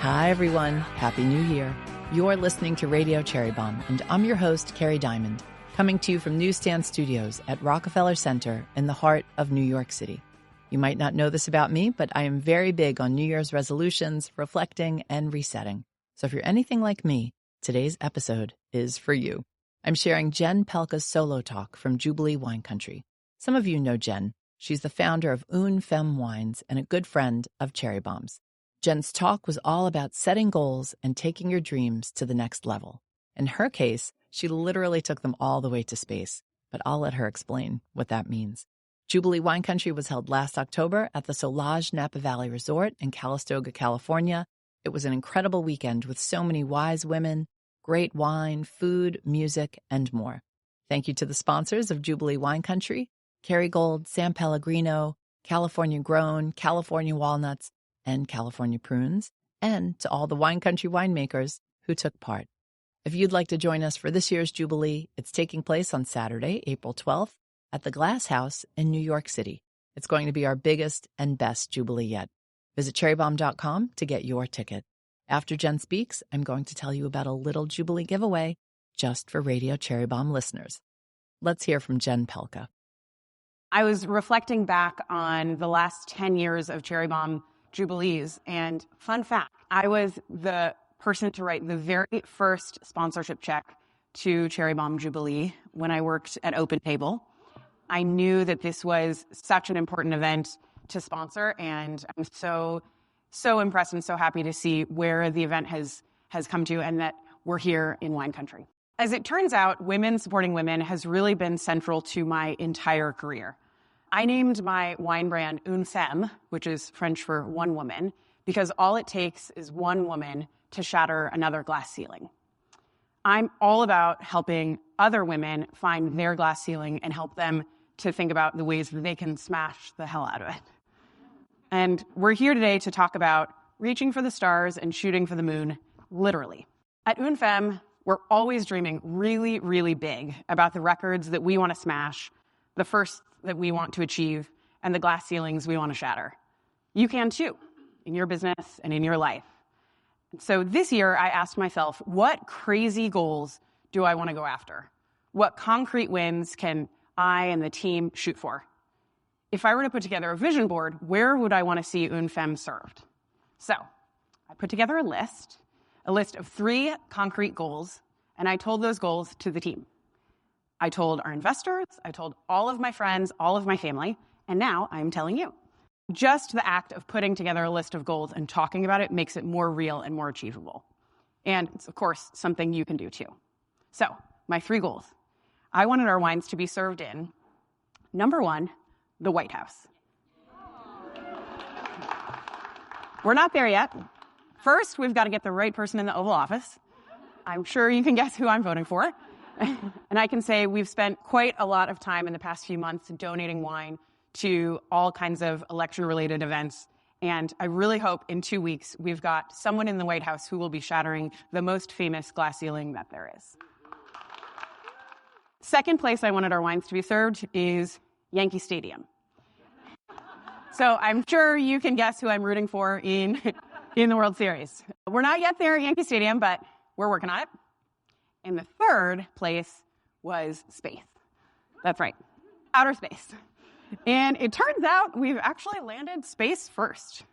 Hi, everyone. Happy New Year. You're listening to Radio Cherry Bombe, and I'm your host, Kerry Diamond, coming to you from Newsstand Studios at Rockefeller Center in the heart of New York City. You might not know this about me, but I am very big on New Year's resolutions, reflecting, and resetting. So if you're anything like me, today's episode is for you. I'm sharing Jen Pelka's solo talk from Jubilee Wine Country. Some of you know Jen. She's the founder of Une Femme Wines and a good friend of Cherry Bombes. Jen's talk was all about setting goals and taking your dreams to the next level. In her case, she literally took them all the way to space, but I'll let her explain what that means. Jubilee Wine Country was held last October at the Solage Napa Valley Resort in Calistoga, California. It was an incredible weekend with so many wise women, great wine, food, music, and more. Thank you to the sponsors of Jubilee Wine Country, Kerrygold, San Pellegrino, California Grown, California Walnuts, and California Prunes, and to all the Wine Country winemakers who took part. If you'd like to join us for this year's Jubilee, it's taking place on Saturday, April 12th, at the Glass House in New York City. It's going to be our biggest and best Jubilee yet. Visit cherrybombe.com to get your ticket. After Jen speaks, I'm going to tell you about a little Jubilee giveaway just for Radio Cherry Bombe listeners. Let's hear from Jen Pelka. I was reflecting back on the last 10 years of Cherry Bombe Jubilees, and fun fact, I was the person to write the very first sponsorship check to Cherry Bombe Jubilee when I worked at Open Table. I knew that this was such an important event to sponsor, and I'm so impressed and so happy to see where the event has come to and that we're here in wine country. As it turns out, women supporting women has really been central to my entire career. I named my wine brand Une Femme, which is French for one woman, because all it takes is one woman to shatter another glass ceiling. I'm all about helping other women find their glass ceiling and help them to think about the ways that they can smash the hell out of it. And we're here today to talk about reaching for the stars and shooting for the moon, literally. At Une Femme, we're always dreaming really, really big about the records that we want to smash, the firsts that we want to achieve, and the glass ceilings we want to shatter. You can too, in your business and in your life. So this year, I asked myself, what crazy goals do I want to go after? What concrete wins can I and the team shoot for? If I were to put together a vision board, where would I want to see Une Femme served? So I put together a list of 3 concrete goals, and I told those goals to the team. I told our investors, I told all of my friends, all of my family, and now I'm telling you. Just the act of putting together a list of goals and talking about it makes it more real and more achievable. And it's, of course, something you can do too. So, my 3 goals. I wanted our wines to be served in, number 1, the White House. We're not there yet. First, we've got to get the right person in the Oval Office. I'm sure you can guess who I'm voting for. And I can say we've spent quite a lot of time in the past few months donating wine to all kinds of election-related events. And I really hope in 2 weeks we've got someone in the White House who will be shattering the most famous glass ceiling that there is. Second place I wanted our wines to be served is Yankee Stadium. So I'm sure you can guess who I'm rooting for in the World Series. We're not yet there at Yankee Stadium, but we're working on it. And the third place was space. That's right, outer space. And it turns out we've actually landed space first.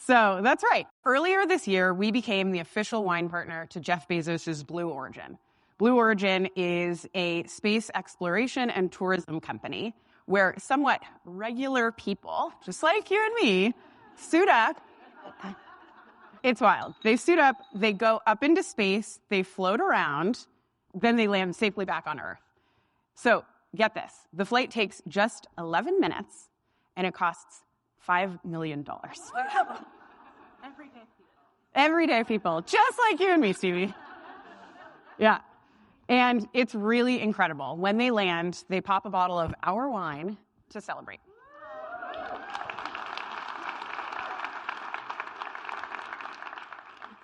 So that's right. Earlier this year, we became the official wine partner to Jeff Bezos' Blue Origin. Blue Origin is a space exploration and tourism company where somewhat regular people, just like you and me, suit up. It's wild. They suit up, they go up into space, they float around, then they land safely back on Earth. So get this, the flight takes just 11 minutes and it costs $5 million. Everyday people, just like you and me, Stevie. Yeah. And it's really incredible. When they land, they pop a bottle of our wine to celebrate.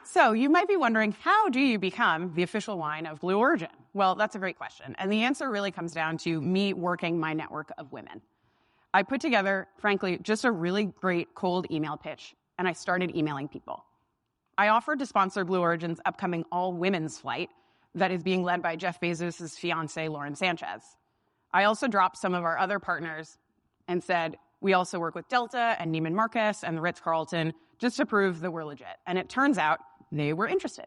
So you might be wondering, how do you become the official wine of Blue Origin? Well, that's a great question. And the answer really comes down to me working my network of women. I put together, frankly, just a really great cold email pitch and I started emailing people. I offered to sponsor Blue Origin's upcoming all-women's flight that is being led by Jeff Bezos' fiancée, Lauren Sanchez. I also dropped some of our other partners and said, we also work with Delta and Neiman Marcus and the Ritz-Carlton just to prove that we're legit. And it turns out they were interested.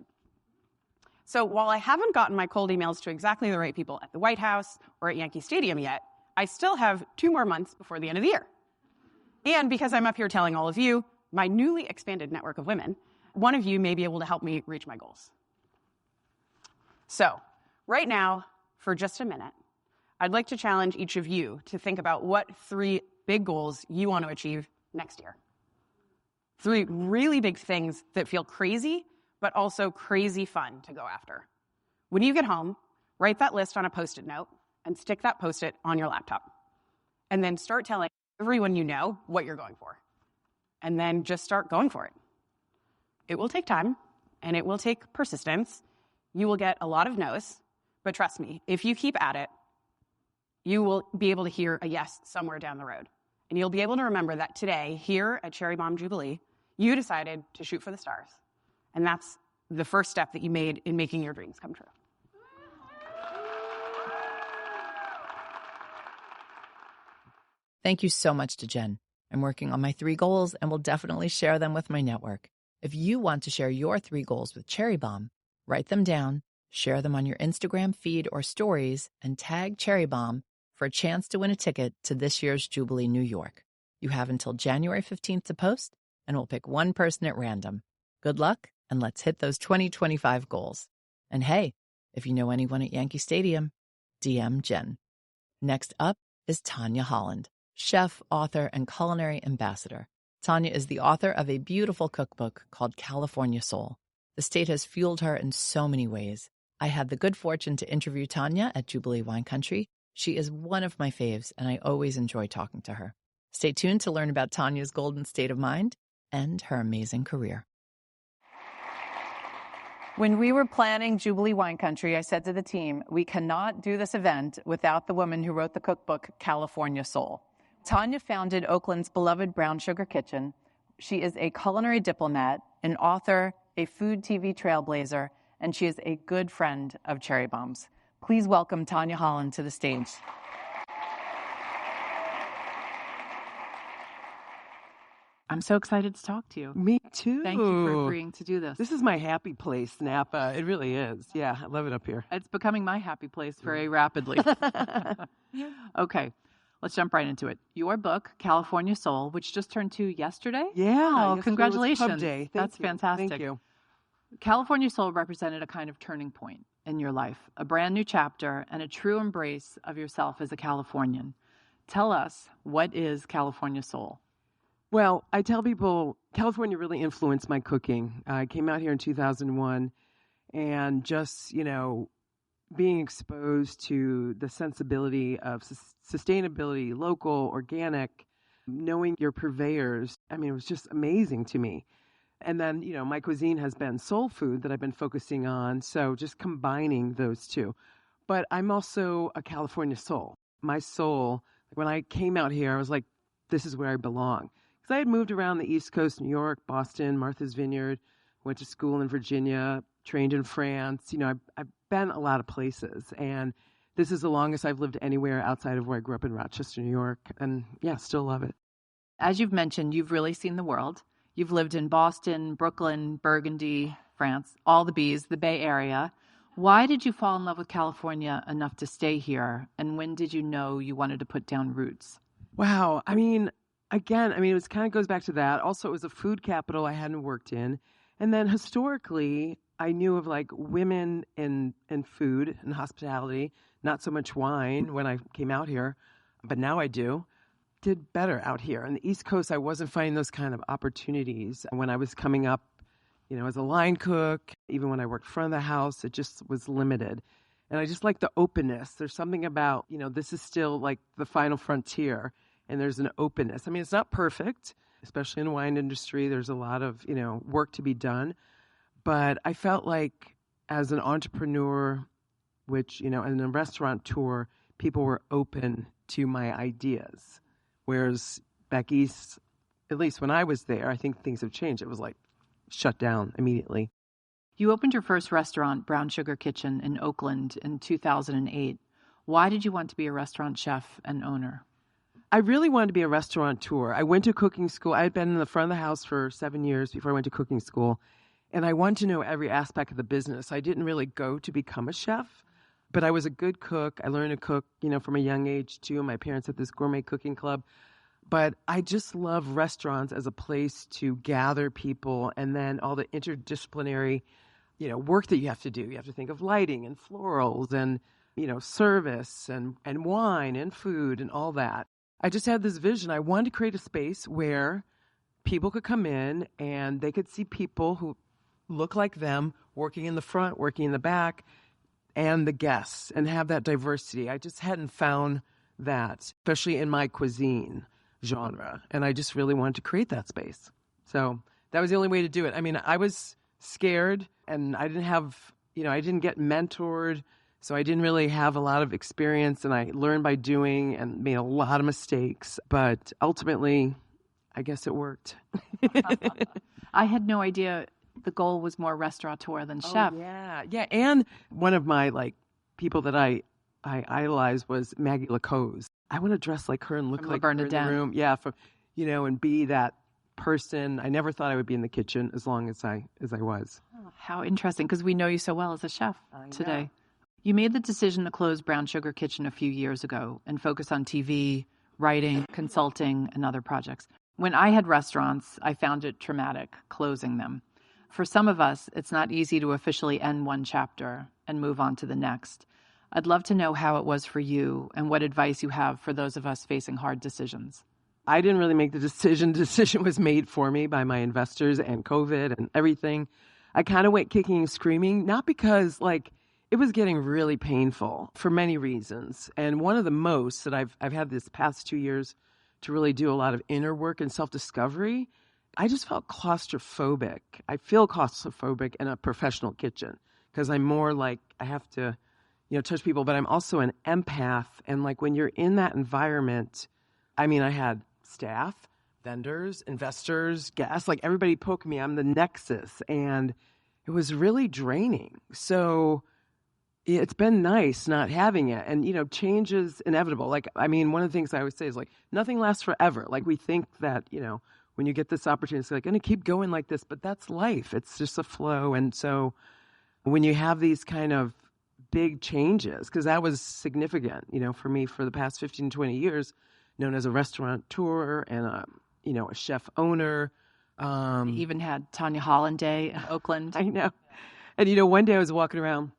So while I haven't gotten my cold emails to exactly the right people at the White House or at Yankee Stadium yet, I still have 2 more months before the end of the year. And because I'm up here telling all of you, my newly expanded network of women, one of you may be able to help me reach my goals. So right now, for just a minute, I'd like to challenge each of you to think about what 3 big goals you want to achieve next year. 3 really big things that feel crazy, but also crazy fun to go after. When you get home, write that list on a Post-it note and stick that Post-it on your laptop. And then start telling everyone you know what you're going for. And then just start going for it. It will take time, and it will take persistence. You will get a lot of no's, but trust me, if you keep at it, you will be able to hear a yes somewhere down the road. And you'll be able to remember that today, here at Cherry Bombe Jubilee, you decided to shoot for the stars. And that's the first step that you made in making your dreams come true. Thank you so much to Jen. I'm working on my 3 goals and will definitely share them with my network. If you want to share your 3 goals with Cherry Bombe, write them down, share them on your Instagram feed or stories, and tag Cherry Bombe for a chance to win a ticket to this year's Jubilee New York. You have until January 15th to post, and we'll pick 1 person at random. Good luck, and let's hit those 2025 goals. And hey, if you know anyone at Yankee Stadium, DM Jen. Next up is Tanya Holland, chef, author, and culinary ambassador. Tanya is the author of a beautiful cookbook called California Soul. The state has fueled her in so many ways. I had the good fortune to interview Tanya at Jubilee Wine Country. She is one of my faves, and I always enjoy talking to her. Stay tuned to learn about Tanya's golden state of mind and her amazing career. When we were planning Jubilee Wine Country, I said to the team, we cannot do this event without the woman who wrote the cookbook, California Soul. Tanya founded Oakland's beloved Brown Sugar Kitchen. She is a culinary diplomat, an author, a food TV trailblazer, and she is a good friend of Cherry Bombe's. Please welcome Tanya Holland to the stage. I'm so excited to talk to you. Me too. Thank you for agreeing to do this. This is my happy place, Napa. It really is. Yeah, I love it up here. It's becoming my happy place very rapidly. Okay, let's jump right into it. Your book, California Soul, which just turned 2 yesterday? Yeah. Oh, congratulations. Pub day. That's fantastic. Thank you. California Soul represented a kind of turning point in your life, a brand new chapter and a true embrace of yourself as a Californian. Tell us, what is California Soul? Well, I tell people California really influenced my cooking. I came out here in 2001 and just, being exposed to the sensibility of sustainability, local, organic, knowing your purveyors. I mean, it was just amazing to me. And then, my cuisine has been soul food that I've been focusing on. So just combining those two. But I'm also a California soul. My soul, when I came out here, I was like, this is where I belong. Because I had moved around the East Coast, New York, Boston, Martha's Vineyard, went to school in Virginia, trained in France. I've been a lot of places. And this is the longest I've lived anywhere outside of where I grew up in Rochester, New York. And yeah, still love it. As you've mentioned, you've really seen the world. You've lived in Boston, Brooklyn, Burgundy, France, all the B's, the Bay Area. Why did you fall in love with California enough to stay here? And when did you know you wanted to put down roots? Wow. It was kind of goes back to that. Also, it was a food capital I hadn't worked in. And then historically, I knew of like women in food and hospitality, not so much wine when I came out here, but now I do. Did better out here. On the East Coast, I wasn't finding those kind of opportunities. When I was coming up, as a line cook, even when I worked front of the house, it just was limited. And I just like the openness. There's something about, this is still like the final frontier, and there's an openness. I mean, it's not perfect, especially in the wine industry. There's a lot of, work to be done. But I felt like as an entrepreneur, which, and a restaurateur, people were open to my ideas. Whereas back east, at least when I was there, I think things have changed. It was like shut down immediately. You opened your first restaurant, Brown Sugar Kitchen, in Oakland in 2008. Why did you want to be a restaurant chef and owner? I really wanted to be a restaurateur. I went to cooking school. I had been in the front of the house for 7 years before I went to cooking school. And I wanted to know every aspect of the business. I didn't really go to become a chef, but I was a good cook. I learned to cook, from a young age too. My parents had this gourmet cooking club. But I just love restaurants as a place to gather people, and then all the interdisciplinary, work that you have to do. You have to think of lighting and florals and, service and wine and food and all that. I just had this vision. I wanted to create a space where people could come in and they could see people who look like them working in the front, working in the back, and the guests, and have that diversity. I just hadn't found that, especially in my cuisine genre. And I just really wanted to create that space. So that was the only way to do it. I mean, I was scared, and I didn't have, I didn't get mentored. So I didn't really have a lot of experience, and I learned by doing and made a lot of mistakes. But ultimately, I guess it worked. I had no idea the goal was more restaurateur than chef. Oh, yeah. And one of my people that I idolized was Maggie LaCose. I want to dress like her and look like her in the room. Yeah, and be that person. I never thought I would be in the kitchen as long as I was. Oh, how interesting, because we know you so well as a chef today. You made the decision to close Brown Sugar Kitchen a few years ago and focus on TV, writing, consulting, and other projects. When I had restaurants, I found it traumatic closing them. For some of us, it's not easy to officially end one chapter and move on to the next. I'd love to know how it was for you and what advice you have for those of us facing hard decisions. I didn't really make the decision. The decision was made for me by my investors and COVID and everything. I kind of went kicking and screaming, not because it was getting really painful for many reasons. And one of the most that I've had this past 2 years to really do a lot of inner work and self-discovery, I just felt claustrophobic. I feel claustrophobic in a professional kitchen because I'm more I have to, touch people, but I'm also an empath. And when you're in that environment, I had staff, vendors, investors, guests, everybody poke me. I'm the nexus. And it was really draining. So it's been nice not having it. And, change is inevitable. One of the things I always say is nothing lasts forever. We think that, when you get this opportunity, it's going to keep going like this, but that's life. It's just a flow. And so when you have these kind of big changes, because that was significant, for me for the past 15, 20 years, known as a restaurateur and a chef owner. You even had Tanya Holland Day in Oakland. I know. And, one day I was walking around,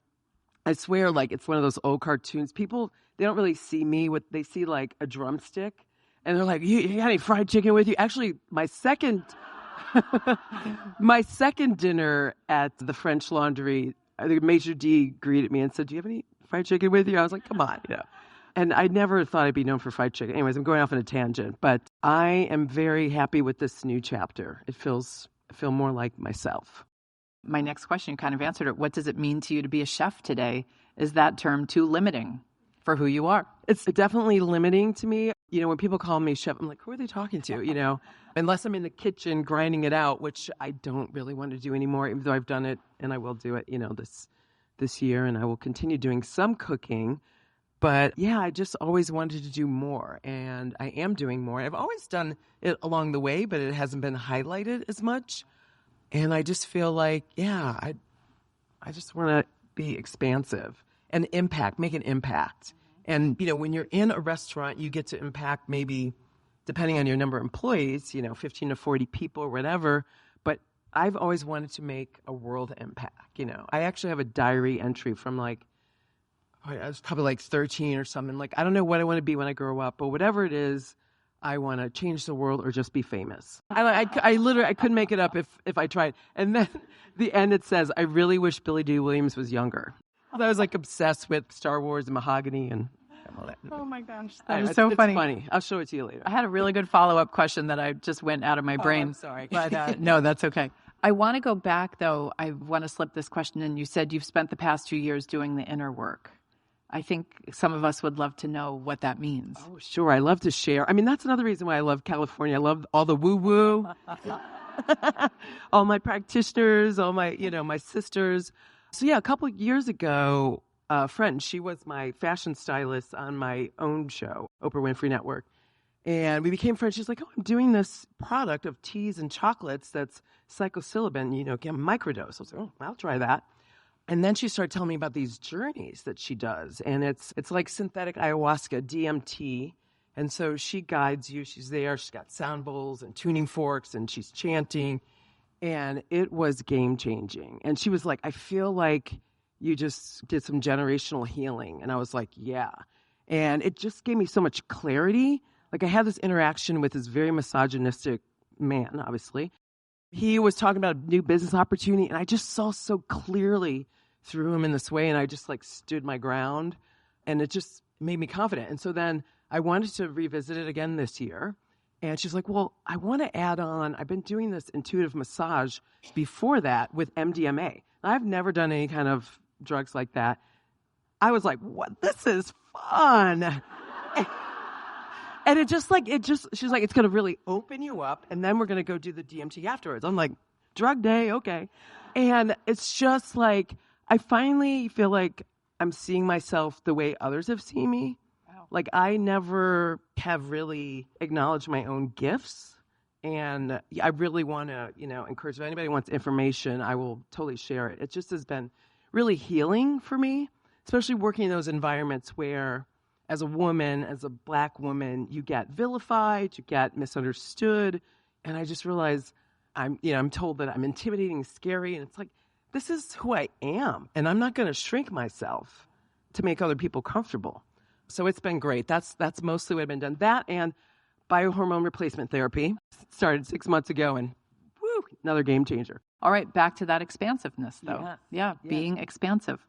I swear, it's one of those old cartoons. People, they don't really see me. They see a drumstick, and they're like, you got any fried chicken with you? Actually, my second dinner at the French Laundry, the maitre d' greeted me and said, do you have any fried chicken with you? I was like, come on, And I never thought I'd be known for fried chicken. Anyways, I'm going off on a tangent, but I am very happy with this new chapter. I feel more like myself. My next question, you kind of answered it. What does it mean to you to be a chef today? Is that term too limiting for who you are? It's definitely limiting to me. When people call me chef, I'm like, who are they talking to? Unless I'm in the kitchen grinding it out, which I don't really want to do anymore, even though I've done it and I will do it, this year, and I will continue doing some cooking. But yeah, I just always wanted to do more, and I am doing more. I've always done it along the way, but it hasn't been highlighted as much. And I just feel I just want to be expansive and make an impact. And, when you're in a restaurant, you get to impact maybe, depending on your number of employees, 15 to 40 people or whatever. But I've always wanted to make a world impact. I actually have a diary entry from I was probably 13 or something. I don't know what I want to be when I grow up, but whatever it is, I want to change the world or just be famous. I literally, I couldn't make it up if I tried. And then the end, it says, I really wish Billy D. Williams was younger. I was obsessed with Star Wars and mahogany and all that. Oh my gosh, that is so funny. It's funny. I'll show it to you later. I had a really good follow-up question that I just went out of my brain. I'm sorry. But no, that's okay. I want to go back, though. I want to slip this question in. You said you've spent the past 2 years doing the inner work. I think some of us would love to know what that means. Oh, sure. I love to share. I mean, that's another reason why I love California. I love all the woo-woo, all my practitioners, all my, my sisters. So yeah, a couple of years ago, a friend, she was my fashion stylist on my own show, Oprah Winfrey Network. And we became friends. She's like, oh, I'm doing this product of teas and chocolates that's psilocybin, get a microdose. I was like, oh, I'll try that. And then she started telling me about these journeys that she does. And it's like synthetic ayahuasca, DMT. And so she guides you. She's there. She's got sound bowls and tuning forks, and she's chanting. And it was game-changing. And she was like, I feel like you just did some generational healing. And I was like, yeah. And it just gave me so much clarity. Like, I had this interaction with this very misogynistic man, obviously. He was talking about a new business opportunity, and I just saw so clearly through him in this way, and I just stood my ground, and it just made me confident. And so then I wanted to revisit it again this year, and she's like, well, I want to add on, I've been doing this intuitive massage before that with MDMA. I've never done any kind of drugs like that. I was like, what? This is fun. And she's like, it's going to really open you up, and then we're going to go do the DMT afterwards. I'm like, drug day, okay. And it's just like, I finally feel like I'm seeing myself the way others have seen me. Wow. Like, I never have really acknowledged my own gifts. And I really want to, encourage, if anybody wants information, I will totally share it. It just has been really healing for me, especially working in those environments where, as a woman, as a Black woman, you get vilified, you get misunderstood. And I just realized I'm told that I'm intimidating, scary. And it's like, this is who I am. And I'm not going to shrink myself to make other people comfortable. So it's been great. That's mostly what I've been done. That and biohormone replacement therapy started 6 months ago, and woo, another game changer. All right, back to that expansiveness, though. Yeah, being expansive.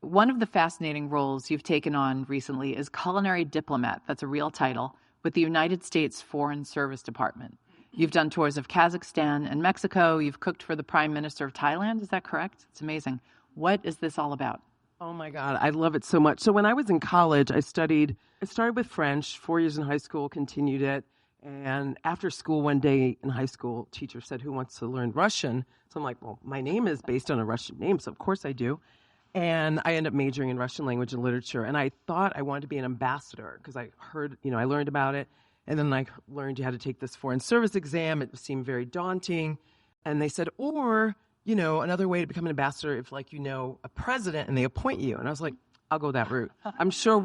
One of the fascinating roles you've taken on recently is culinary diplomat. That's a real title, with the United States Foreign Service Department. You've done tours of Kazakhstan and Mexico. You've cooked for the Prime Minister of Thailand. Is that correct? It's amazing. What is this all about? Oh, my God. I love it so much. So when I was in college, I started with French, 4 years in high school, continued it. And after school one day in high school, teacher said, who wants to learn Russian? So I'm like, well, my name is based on a Russian name, so of course I do. And I ended up majoring in Russian language and literature. And I thought I wanted to be an ambassador because I heard, I learned about it. And then I learned you had to take this foreign service exam. It seemed very daunting. And they said, or, another way to become an ambassador if, a president and they appoint you. And I was like, I'll go that route. I'm sure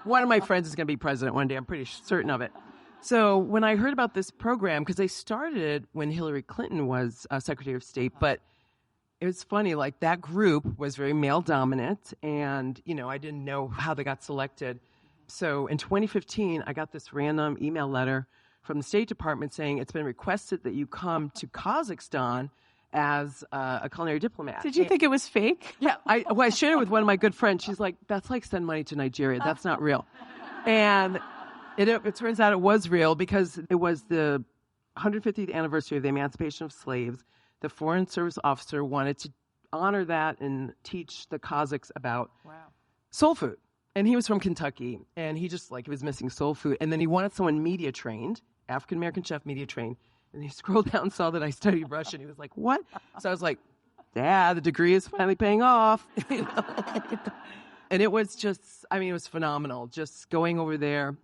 one of my friends is going to be president one day. I'm pretty certain of it. So when I heard about this program, because they started when Hillary Clinton was Secretary of State, but it was funny, that group was very male dominant, and, I didn't know how they got selected. So in 2015, I got this random email letter from the State Department saying it's been requested that you come to Kazakhstan as a culinary diplomat. Did you think it was fake? Yeah, I shared it with one of my good friends. She's like, that's like send money to Nigeria. That's not real. And it turns out it was real because it was the 150th anniversary of the emancipation of slaves. The Foreign Service officer wanted to honor that and teach the Kazakhs about soul food. And he was from Kentucky, and he just, he was missing soul food. And then he wanted someone media trained, African-American chef media trained. And he scrolled down and saw that I studied Russian. He was like, what? So I was like, the degree is finally paying off. And it was just, it was phenomenal. Just going over there,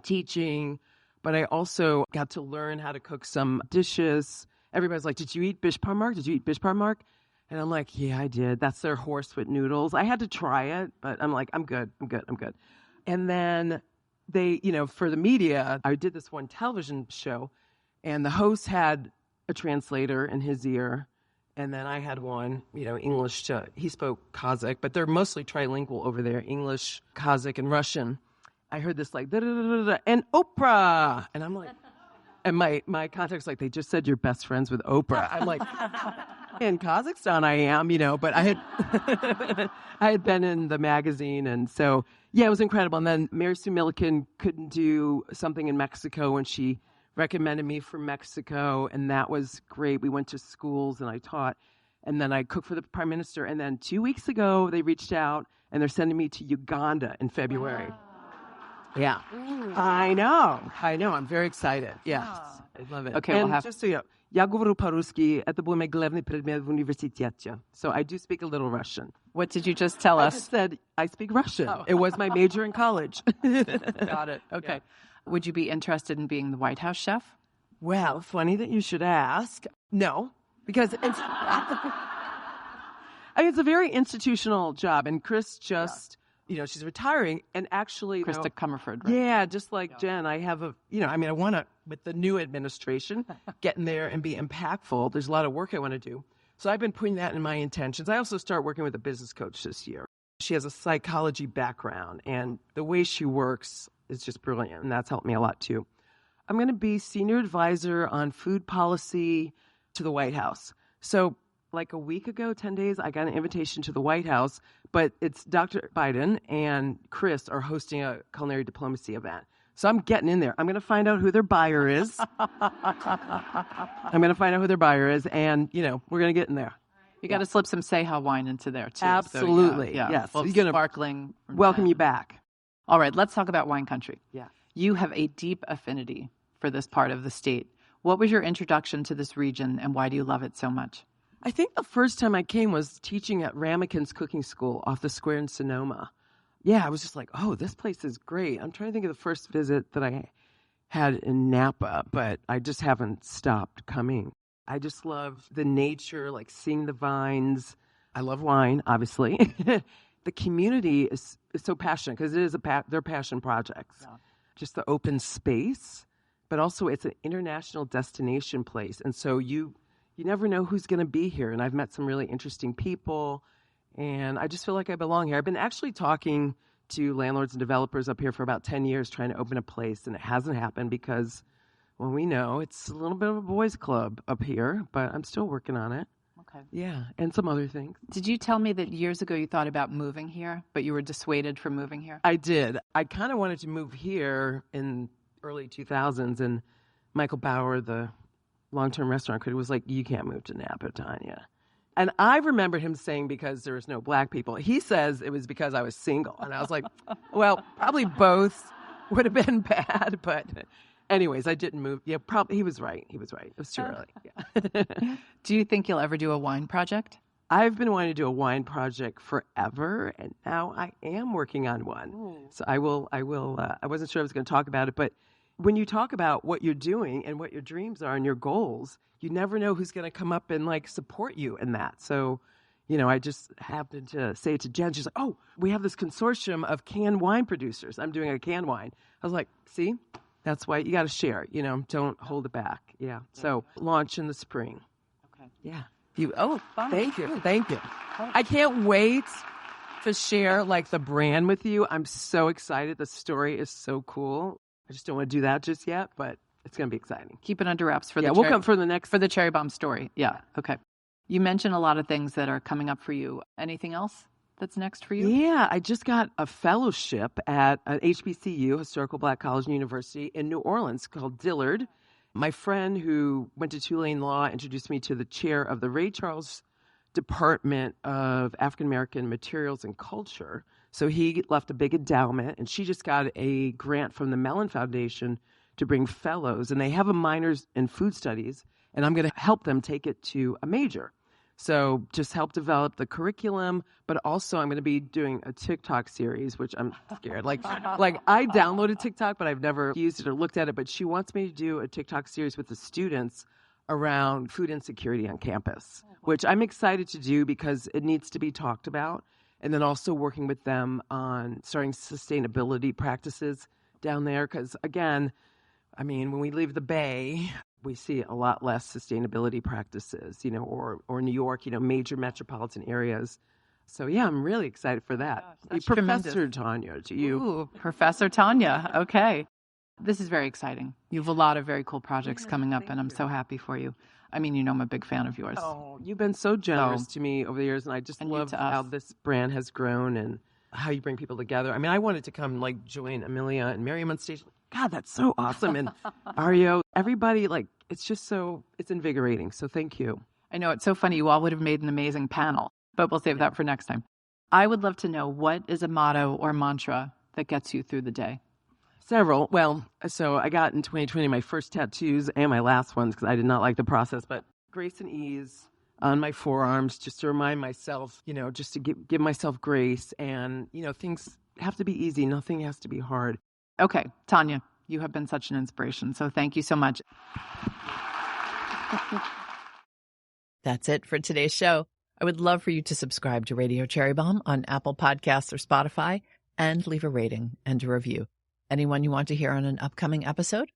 teaching. But I also got to learn how to cook some dishes. Everybody's like, did you eat bish parmark? Did you eat bish parmark? And I'm like, yeah, I did. That's their horsefoot noodles. I had to try it, but I'm like, I'm good. And then they, for the media, I did this one television show, and the host had a translator in his ear, and then I had one, English he spoke Kazakh, but they're mostly trilingual over there, English, Kazakh, and Russian. I heard this da-da-da-da-da, and Oprah, and I'm like, and my contact's like, they just said you're best friends with Oprah. I'm like, in Kazakhstan I am, but I had been in the magazine, and so, yeah, it was incredible. And then Mary Sue Milliken couldn't do something in Mexico, and she recommended me for Mexico, and that was great. We went to schools, and I taught. And then I cook for the Prime Minister. And then 2 weeks ago, they reached out and they're sending me to Uganda in February. Wow. Yeah. I know. I'm very excited. Yes. I love it. Okay, and just so you know, я говорю по-русски, это был мой главный предмет в университете. So I do speak a little Russian. What did you just tell us? I just said I speak Russian. Oh. It was my major in college. Got it. Okay. Yeah. Would you be interested in being the White House chef? Well, funny that you should ask. No, because it's it's a very institutional job. And Chris just, she's retiring. And actually, Krista Comerford, right? Yeah, just like Jen, I have I want to, with the new administration, get in there and be impactful. There's a lot of work I want to do. So I've been putting that in my intentions. I also start working with a business coach this year. She has a psychology background, and the way she works is just brilliant, and that's helped me a lot too. I'm going to be senior advisor on food policy to the White House. So like a week ago, 10 days, I got an invitation to the White House, but it's Dr. Biden and Chris are hosting a culinary diplomacy event. So I'm getting in there. I'm going to find out who their buyer is. And, we're going to get in there. You got to slip some Seha wine into there, too. Absolutely. So, yes. Well, sparkling. Welcome you back. All right, let's talk about wine country. Yeah. You have a deep affinity for this part of the state. What was your introduction to this region, and why do you love it so much? I think the first time I came was teaching at Ramekins Cooking School off the square in Sonoma. Yeah, I was just like, oh, this place is great. I'm trying to think of the first visit that I had in Napa, but I just haven't stopped coming. I just love the nature, like seeing the vines. I love wine, obviously. The community is so passionate because it is their passion projects. Yeah. Just the open space, but also it's an international destination place. And so you never know who's going to be here. And I've met some really interesting people. And I just feel like I belong here. I've been actually talking to landlords and developers up here for about 10 years trying to open a place, and it hasn't happened because, well, we know it's a little bit of a boys' club up here, but I'm still working on it. Okay. Yeah, and some other things. Did you tell me that years ago you thought about moving here, but you were dissuaded from moving here? I did. I kind of wanted to move here in early 2000s, and Michael Bauer, the long-term restaurant critic, was like, you can't move to Napa, Tanya. And I remember him saying because there was no black people. He says it was because I was single. And I was like, well, probably both would have been bad. But anyways, I didn't move. Yeah, probably he was right. It was too early. Yeah. Do you think you'll ever do a wine project? I've been wanting to do a wine project forever, and now I am working on one. Ooh. So I will. I wasn't sure I was going to talk about it, but when you talk about what you're doing and what your dreams are and your goals, you never know who's going to come up and support you in that. So, I just happened to say it to Jen. She's like, oh, we have this consortium of canned wine producers. I'm doing a canned wine. I was like, see, that's why you got to share, don't hold it back. Yeah. So launch in the spring. Okay. Yeah. Fun. Thank you. I can't wait to share the brand with you. I'm so excited. The story is so cool. I just don't want to do that just yet, but it's going to be exciting. Keep it under wraps for the we'll come for the Cherry Bombe story. Yeah. Okay. You mentioned a lot of things that are coming up for you. Anything else that's next for you? Yeah, I just got a fellowship at an HBCU, Historical Black College and University in New Orleans called Dillard. My friend who went to Tulane Law introduced me to the chair of the Ray Charles Department of African American Materials and Culture. So he left a big endowment, and she just got a grant from the Mellon Foundation to bring fellows, and they have a minors in food studies, and I'm going to help them take it to a major. So just help develop the curriculum, but also I'm going to be doing a TikTok series, which I'm scared. Like I downloaded TikTok, but I've never used it or looked at it, but she wants me to do a TikTok series with the students around food insecurity on campus, which I'm excited to do because it needs to be talked about. And then also working with them on starting sustainability practices down there. Because, again, when we leave the Bay, we see a lot less sustainability practices, or New York, major metropolitan areas. So, yeah, I'm really excited for that. Gosh, Professor tremendous. Tanya, to you. Ooh, Professor Tanya. Okay. This is very exciting. You have a lot of very cool projects coming up, and I'm so happy for you. I'm a big fan of yours. Oh, you've been so generous to me over the years, and I just love how this brand has grown and how you bring people together. I wanted to come join Amelia and Miriam on stage. God, that's so awesome. And Ario, everybody, it's just it's invigorating. So thank you. I know it's so funny. You all would have made an amazing panel, but we'll save that for next time. I would love to know, what is a motto or mantra that gets you through the day? Several. Well, so I got in 2020 my first tattoos and my last ones because I did not like the process, but grace and ease on my forearms, just to remind myself, just to give myself grace. And, things have to be easy. Nothing has to be hard. Okay, Tanya, you have been such an inspiration. So thank you so much. That's it for today's show. I would love for you to subscribe to Radio Cherry Bombe on Apple Podcasts or Spotify and leave a rating and a review. Anyone you want to hear on an upcoming episode?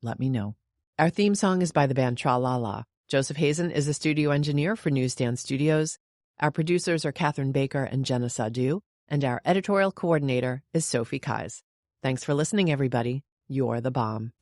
Let me know. Our theme song is by the band Tra La La. Joseph Hazen is the studio engineer for Newsstand Studios. Our producers are Catherine Baker and Jenna Sadu, and our editorial coordinator is Sophie Kais. Thanks for listening, everybody. You're the bomb.